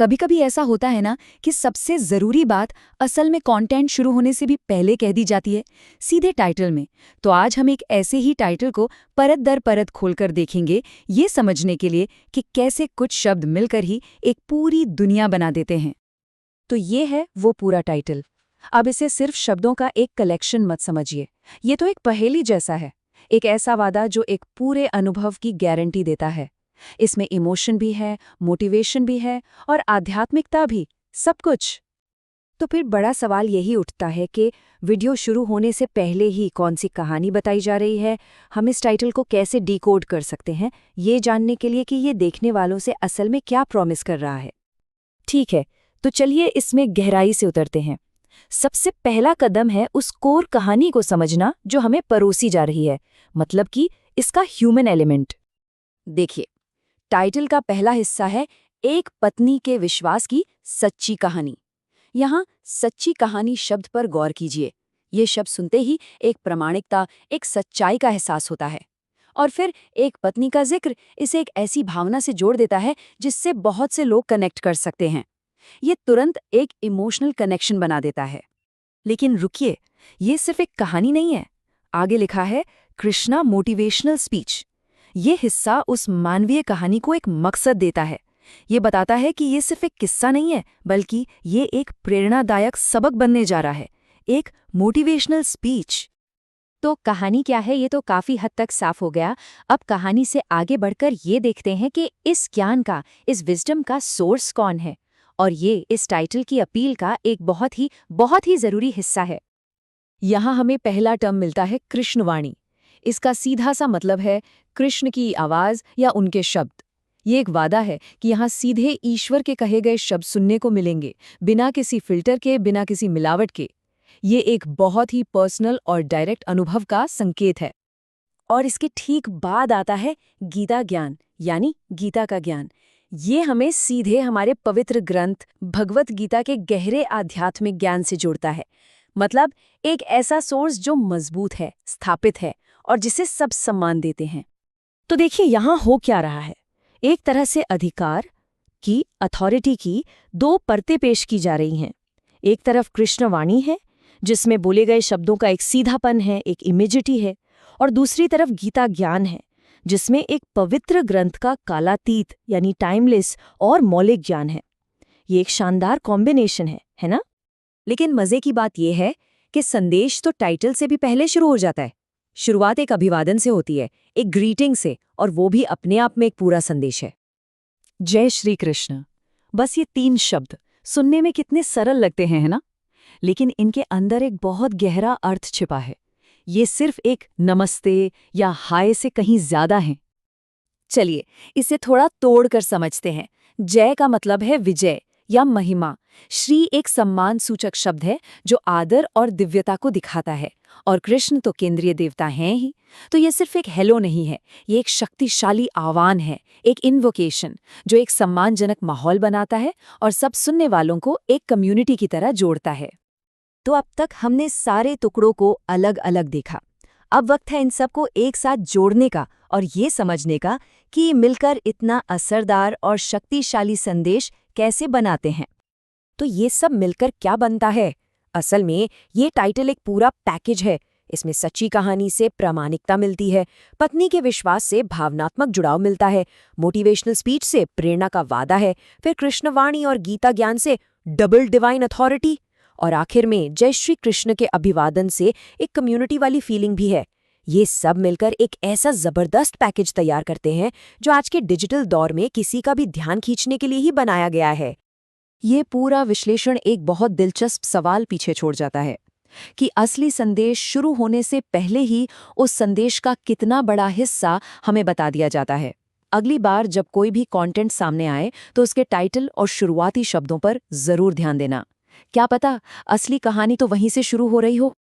कभी कभी ऐसा होता है ना कि सबसे ज़रूरी बात असल में कंटेंट शुरू होने से भी पहले कह दी जाती है, सीधे टाइटल में। तो आज हम एक ऐसे ही टाइटल को परत दर परत खोलकर देखेंगे, ये समझने के लिए कि कैसे कुछ शब्द मिलकर ही एक पूरी दुनिया बना देते हैं। तो ये है वो पूरा टाइटल। अब इसे सिर्फ शब्दों का एक कलेक्शन मत समझिए, ये तो एक पहेली जैसा है, एक ऐसा वादा जो एक पूरे अनुभव की गारंटी देता है। इसमें इमोशन भी है, मोटिवेशन भी है और आध्यात्मिकता भी, सब कुछ। तो फिर बड़ा सवाल यही उठता है कि वीडियो शुरू होने से पहले ही कौन सी कहानी बताई जा रही है। हम इस टाइटल को कैसे डिकोड कर सकते हैं, ये जानने के लिए कि ये देखने वालों से असल में क्या प्रॉमिस कर रहा है। ठीक है, तो चलिए इसमें गहराई से उतरते हैं। सबसे पहला कदम है उस कोर कहानी को समझना जो हमें परोसी जा रही है, मतलब कि इसका ह्यूमन एलिमेंट। देखिए, टाइटल का पहला हिस्सा है एक पत्नी के विश्वास की सच्ची कहानी। यहाँ सच्ची कहानी शब्द पर गौर कीजिए। ये शब्द सुनते ही एक प्रामाणिकता, एक सच्चाई का एहसास होता है। और फिर एक पत्नी का जिक्र इसे एक ऐसी भावना से जोड़ देता है जिससे बहुत से लोग कनेक्ट कर सकते हैं। ये तुरंत एक इमोशनल कनेक्शन बना देता है। लेकिन रुकिए, ये सिर्फ एक कहानी नहीं है। आगे लिखा है कृष्णा मोटिवेशनल स्पीच। ये हिस्सा उस मानवीय कहानी को एक मकसद देता है। ये बताता है कि ये सिर्फ एक किस्सा नहीं है, बल्कि ये एक प्रेरणादायक सबक बनने जा रहा है, एक मोटिवेशनल स्पीच। तो कहानी क्या है, ये तो काफी हद तक साफ हो गया। अब कहानी से आगे बढ़कर ये देखते हैं कि इस ज्ञान का, इस विजडम का सोर्स कौन है। और ये इस टाइटल की अपील का एक बहुत ही जरूरी हिस्सा है। यहाँ हमें पहला टर्म मिलता है कृष्णवाणी। इसका सीधा सा मतलब है कृष्ण की आवाज या उनके शब्द। ये एक वादा है कि यहाँ सीधे ईश्वर के कहे गए शब्द सुनने को मिलेंगे, बिना किसी फिल्टर के, बिना किसी मिलावट के। ये एक बहुत ही पर्सनल और डायरेक्ट अनुभव का संकेत है। और इसके ठीक बाद आता है गीता ज्ञान, यानी गीता का ज्ञान। ये हमें सीधे हमारे पवित्र ग्रंथ भगवत गीता के गहरे आध्यात्मिक ज्ञान से जोड़ता है। मतलब एक ऐसा सोर्स जो मजबूत है, स्थापित है और जिसे सब सम्मान देते हैं। तो देखिए यहाँ हो क्या रहा है। एक तरह से अधिकार की, अथॉरिटी की दो परतें पेश की जा रही हैं। एक तरफ कृष्णवाणी है, जिसमें बोले गए शब्दों का एक सीधापन है, एक इमेजिटी है। और दूसरी तरफ गीता ज्ञान है, जिसमें एक पवित्र ग्रंथ का कालातीत यानी टाइमलेस और मौलिक ज्ञान है। ये एक शानदार कॉम्बिनेशन है ना? लेकिन मजे की बात यह है कि संदेश तो टाइटल से भी पहले शुरू हो जाता है। शुरुआत एक अभिवादन से होती है, एक ग्रीटिंग से, और वो भी अपने आप में एक पूरा संदेश है। जय श्री कृष्ण। बस ये 3 शब्द सुनने में कितने सरल लगते हैं, है ना? लेकिन इनके अंदर एक बहुत गहरा अर्थ छिपा है। ये सिर्फ एक नमस्ते या हाय से कहीं ज्यादा है। चलिए इसे थोड़ा तोड़कर समझते हैं। जय का मतलब है विजय या महिमा। श्री एक सम्मान सूचक शब्द है जो आदर और दिव्यता को दिखाता है। और कृष्ण तो केंद्रीय देवता हैं ही। तो ये सिर्फ एक हेलो नहीं है, ये एक शक्तिशाली आह्वान है, एक इन्वोकेशन जो एक सम्मानजनक माहौल बनाता है और सब सुनने वालों को एक कम्युनिटी की तरह जोड़ता है। तो अब तक हमने सारे टुकड़ों को अलग अलग देखा। अब वक्त है इन सबको एक साथ जोड़ने का और ये समझने का कि मिलकर इतना असरदार और शक्तिशाली संदेश कैसे बनाते हैं। तो ये सब मिलकर क्या बनता है? असल में ये टाइटल एक पूरा पैकेज है। इसमें सच्ची कहानी से प्रामाणिकता मिलती है, पत्नी के विश्वास से भावनात्मक जुड़ाव मिलता है, मोटिवेशनल स्पीच से प्रेरणा का वादा है, फिर कृष्णवाणी और गीता ज्ञान से डबल डिवाइन अथॉरिटी, और आखिर में जय श्री कृष्ण के अभिवादन से एक कम्युनिटी वाली फीलिंग भी है। ये सब मिलकर एक ऐसा जबरदस्त पैकेज तैयार करते हैं जो आज के डिजिटल दौर में किसी का भी ध्यान खींचने के लिए ही बनाया गया है। ये पूरा विश्लेषण एक बहुत दिलचस्प सवाल पीछे छोड़ जाता है कि असली संदेश शुरू होने से पहले ही उस संदेश का कितना बड़ा हिस्सा हमें बता दिया जाता है। अगली बार जब कोई भी कंटेंट सामने आए तो उसके टाइटल और शुरुआती शब्दों पर जरूर ध्यान देना। क्या पता असली कहानी तो वहीं से शुरू हो रही हो।